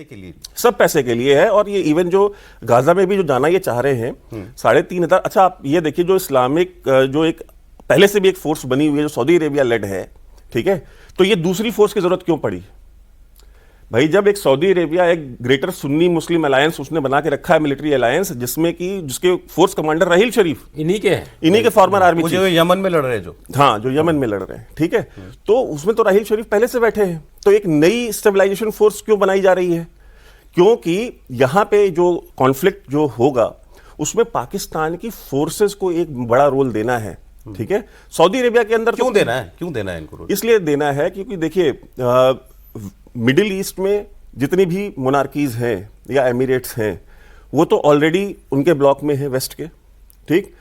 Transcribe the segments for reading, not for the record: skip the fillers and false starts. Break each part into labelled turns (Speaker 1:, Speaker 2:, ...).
Speaker 1: के लिए,
Speaker 2: सब पैसे के लिए है। और ये इवन जो गाजा में भी जो जाना ये चाह रहे हैं 3,500, अच्छा आप ये देखिए जो इस्लामिक जो एक पहले से भी एक फोर्स बनी हुई है जो सऊदी अरेबिया लेड है, ठीक है, तो ये दूसरी फोर्स की जरूरत क्यों पड़ी भाई? जब एक सऊदी अरेबिया एक ग्रेटर सुन्नी मुस्लिम अलायंस उसने बना के रखा है, मिलिट्री अलायंस, जिसमें कि जिसके फोर्स कमांडर राहील शरीफ
Speaker 3: इन्हीं के
Speaker 2: फॉर्मर आर्मी
Speaker 1: जो यमन में लड़ रहे हैं,
Speaker 2: जो यमन में लड़ रहे हैं, ठीक है, तो उसमें तो राहील शरीफ पहले से बैठे हैं। तो एक नई स्टेबलाइजेशन फोर्स क्यों बनाई जा रही है? क्योंकि यहां पे जो कॉन्फ्लिक्ट जो होगा उसमें पाकिस्तान की फोर्सेस को एक बड़ा रोल देना है, ठीक है। सऊदी अरेबिया के अंदर
Speaker 1: क्यों देना है इनको रोल?
Speaker 2: इसलिए देना है क्योंकि देखिए मिडिल ईस्ट में जितनी भी मोनार्कीज हैं या एमिरेट्स हैं वो तो ऑलरेडी उनके ब्लॉक में है वेस्ट के, ठीक।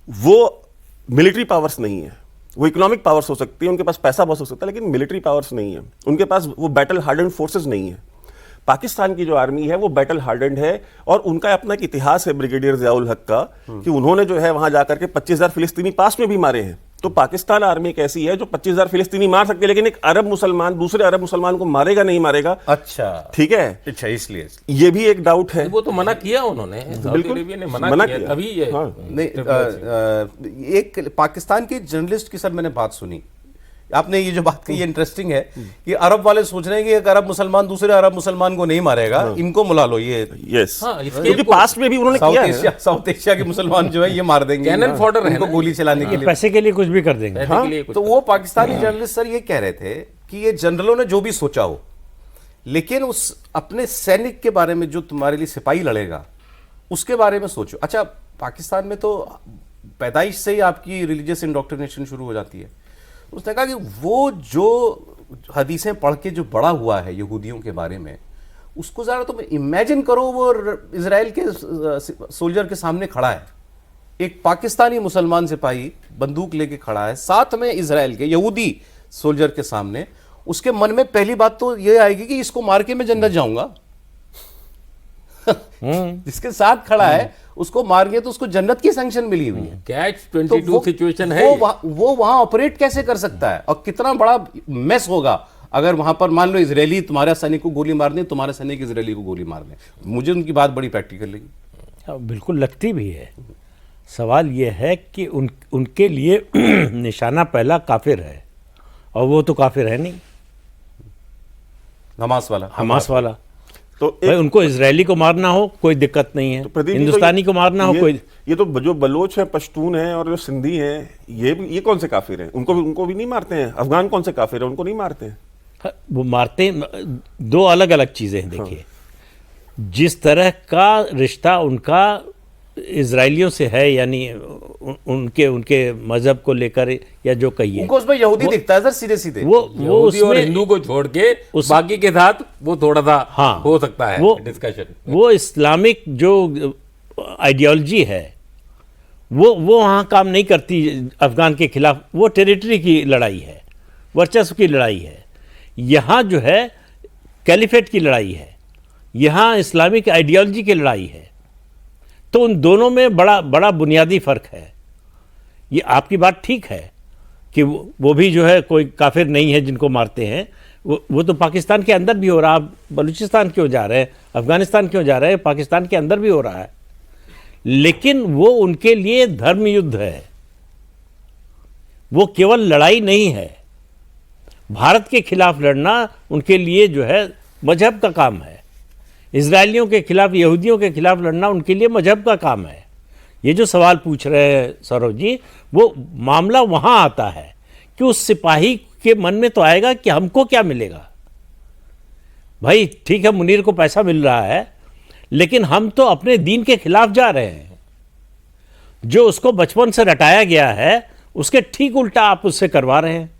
Speaker 2: वो मिलिट्री पावर्स नहीं है, वो इकोनॉमिक पावर्स हो सकती है, उनके पास पैसा बहुत हो सकता है, लेकिन मिलिट्री पावर्स नहीं है उनके पास, वो बैटल हार्डेंड फोर्सेस नहीं है। पाकिस्तान की जो आर्मी है वो बैटल हार्डेंड है और उनका अपना एक इतिहास है ब्रिगेडियर ज़ियाउल हक का कि उन्होंने जो है वहां जाकर के 25,000 फिलिस्तीनी पास में भी मारे हैं। तो पाकिस्तान आर्मी एक ऐसी है जो 25,000 फिलिस्तीनी मार सकती है, लेकिन एक अरब मुसलमान दूसरे अरब मुसलमान को मारेगा नहीं मारेगा।
Speaker 1: अच्छा,
Speaker 2: ठीक है,
Speaker 1: अच्छा, इसलिए
Speaker 2: ये भी एक डाउट है।
Speaker 3: वो तो मना किया उन्होंने,
Speaker 2: बिल्कुल
Speaker 3: ने मना किया तभी ये
Speaker 1: नहीं। एक पाकिस्तान के जर्नलिस्ट की सर मैंने बात सुनी, आपने ये जो बात कही है इंटरेस्टिंग है कि अरब वाले सोच रहे हैं कि एक अरब मुसलमान दूसरे अरब मुसलमान को नहीं मारेगा, इनको मुला लो। ये
Speaker 2: यस, क्योंकि पास्ट में भी उन्होंने किया है।
Speaker 1: साउथ एशिया के मुसलमान जो है ये मार देंगे,
Speaker 3: कैनन फॉडर है,
Speaker 1: उनको गोली चलाने के लिए,
Speaker 4: पैसे के लिए कुछ भी कर देंगे।
Speaker 1: तो वो पाकिस्तानी जर्नलिस्ट सर ये कह रहे थे कि ये जनरलों ने जो भी सोचा हो, लेकिन उस अपने सैनिक के बारे में जो तुम्हारे लिए सिपाही लड़ेगा उसके बारे में सोचो। अच्छा, पाकिस्तान में तो पैदाइश से ही आपकी रिलीजियस इंडोक्ट्रिनेशन शुरू हो जाती है। उसने कहा कि वो जो हदीसें पढ़ के जो बड़ा हुआ है यहूदियों के बारे में, उसको ज़रा तुम इमेजिन करो, वो इजराइल के सोल्जर के सामने खड़ा है, एक पाकिस्तानी मुसलमान सिपाही बंदूक लेके खड़ा है साथ में इजराइल के यहूदी सोल्जर के सामने। उसके मन में पहली बात तो ये आएगी कि इसको मार के मैं जन्नत जाऊंगा। जिसके साथ खड़ा है उसको मार गया तो उसको जन्नत की सैंक्शन मिली हुई है।
Speaker 3: कैच 22 सिचुएशन है।
Speaker 1: वो वहां ऑपरेट कैसे कर सकता है और कितना बड़ा मेस होगा अगर वहां पर मान लो इजरायली तुम्हारे सैनिक को गोली मार दें, तुम्हारे सैनिक इजरायली को गोली मार दें। मुझे उनकी बात बड़ी प्रैक्टिकल लगी।
Speaker 4: बिल्कुल लगती भी है। सवाल यह है कि उनके लिए निशाना पहला काफिर है, और वो तो काफिर है नहीं, हमास वाला। तो भाई उनको इजरायली को मारना हो कोई दिक्कत नहीं है, तो हिंदुस्तानी को मारना हो कोई।
Speaker 2: ये तो जो बलोच है, पश्तून है और जो सिंधी हैं, ये कौन से काफिर हैं? उनको भी नहीं मारते हैं। अफगान कौन से काफिर है, उनको नहीं मारते हैं।
Speaker 4: वो मारते हैं। दो अलग अलग चीजें हैं। देखिए, जिस तरह का रिश्ता उनका इजरायलियों से है, यानी उनके मजहब को लेकर या जो कहिए,
Speaker 1: उनको उसमें यहूदी दिखता है सर, सीधे सीधे।
Speaker 4: वो
Speaker 3: और हिंदू को छोड़ के बाकी के साथ वो थोड़ा सा हो सकता है डिस्कशन।
Speaker 4: वो इस्लामिक जो आइडियोलॉजी है वो वहाँ काम नहीं करती अफगान के खिलाफ। वो टेरिटरी की लड़ाई है, वर्चस्व की लड़ाई है। यहाँ जो है कैलिफेट की लड़ाई है, यहाँ इस्लामिक आइडियोलॉजी की लड़ाई है। तो उन दोनों में बड़ा बुनियादी फर्क है। ये आपकी बात ठीक है कि वो भी जो है कोई काफिर नहीं है जिनको मारते हैं। वो तो पाकिस्तान के अंदर भी हो रहा है। आप बलूचिस्तान क्यों जा रहे हैं, अफगानिस्तान क्यों जा रहे हैं, पाकिस्तान के अंदर भी हो रहा है। लेकिन वो उनके लिए धर्म युद्ध है, वो केवल लड़ाई नहीं है। भारत के खिलाफ लड़ना उनके लिए जो है मजहब का काम है। इजरायलियों के खिलाफ, यहूदियों के खिलाफ लड़ना उनके लिए मजहब का काम है। ये जो सवाल पूछ रहे हैं सौरभ जी, वो मामला वहाँ आता है कि उस सिपाही के मन में तो आएगा कि हमको क्या मिलेगा। भाई ठीक है, मुनीर को पैसा मिल रहा है, लेकिन हम तो अपने दीन के खिलाफ जा रहे हैं। जो उसको बचपन से रटाया गया है उसके ठीक उल्टा आप उससे करवा रहे हैं।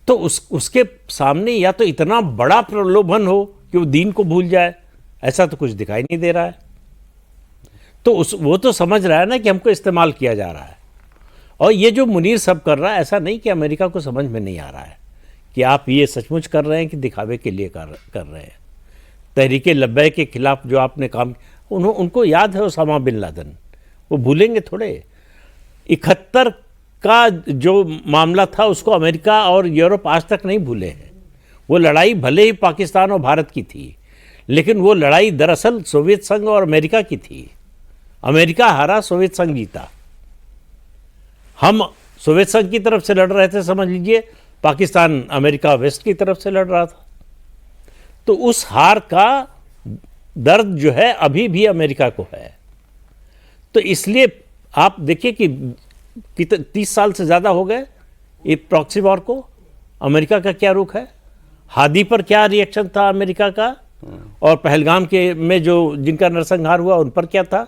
Speaker 4: तो उसके सामने या तो इतना बड़ा प्रलोभन हो कि वो दीन को भूल जाए, ऐसा तो कुछ दिखाई नहीं दे रहा है। तो वो तो समझ रहा है ना कि हमको इस्तेमाल किया जा रहा है। और ये जो मुनीर सब कर रहा है, ऐसा नहीं कि अमेरिका को समझ में नहीं आ रहा है कि आप ये सचमुच कर रहे हैं कि दिखावे के लिए कर रहे हैं। तहरीके लब्बै के खिलाफ जो आपने काम, उनको याद है ओसामा बिन लादेन, वो भूलेंगे थोड़े। 71 का जो मामला था उसको अमेरिका और यूरोप आज तक नहीं भूले हैं। वो लड़ाई भले ही पाकिस्तान और भारत की थी, लेकिन वो लड़ाई दरअसल सोवियत संघ और अमेरिका की थी। अमेरिका हारा, सोवियत संघ जीता। हम सोवियत संघ की तरफ से लड़ रहे थे, समझ लीजिए, पाकिस्तान अमेरिका वेस्ट की तरफ से लड़ रहा था। तो उस हार का दर्द जो है अभी भी अमेरिका को है। तो इसलिए आप देखिए कि 30 साल से ज़्यादा हो गए ये प्रॉक्सी वॉर को। अमेरिका का क्या रुख है, हादी पर क्या रिएक्शन था अमेरिका का, और पहलगाम के में जो जिनका नरसंहार हुआ उन पर क्या था।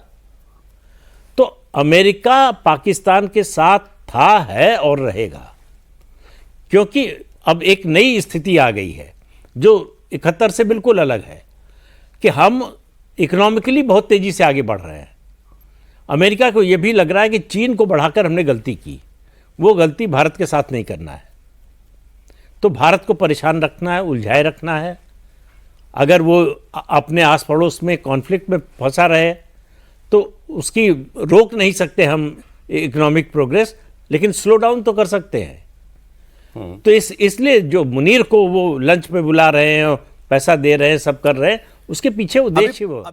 Speaker 4: तो अमेरिका पाकिस्तान के साथ था, है और रहेगा, क्योंकि अब एक नई स्थिति आ गई है जो 71 से बिल्कुल अलग है कि हम इकोनॉमिकली बहुत तेजी से आगे बढ़ रहे हैं। अमेरिका को यह भी लग रहा है कि चीन को बढ़ाकर हमने गलती की, वो गलती भारत के साथ नहीं करना है। तो भारत को परेशान रखना है, उलझाए रखना है। अगर वो अपने आस पड़ोस में कॉन्फ्लिक्ट में फंसा रहे तो उसकी रोक नहीं सकते हम इकोनॉमिक प्रोग्रेस, लेकिन स्लो डाउन तो कर सकते हैं। तो इसलिए जो मुनीर को वो लंच पे बुला रहे हैं, पैसा दे रहे हैं, सब कर रहे हैं, उसके पीछे उद्देश्य वो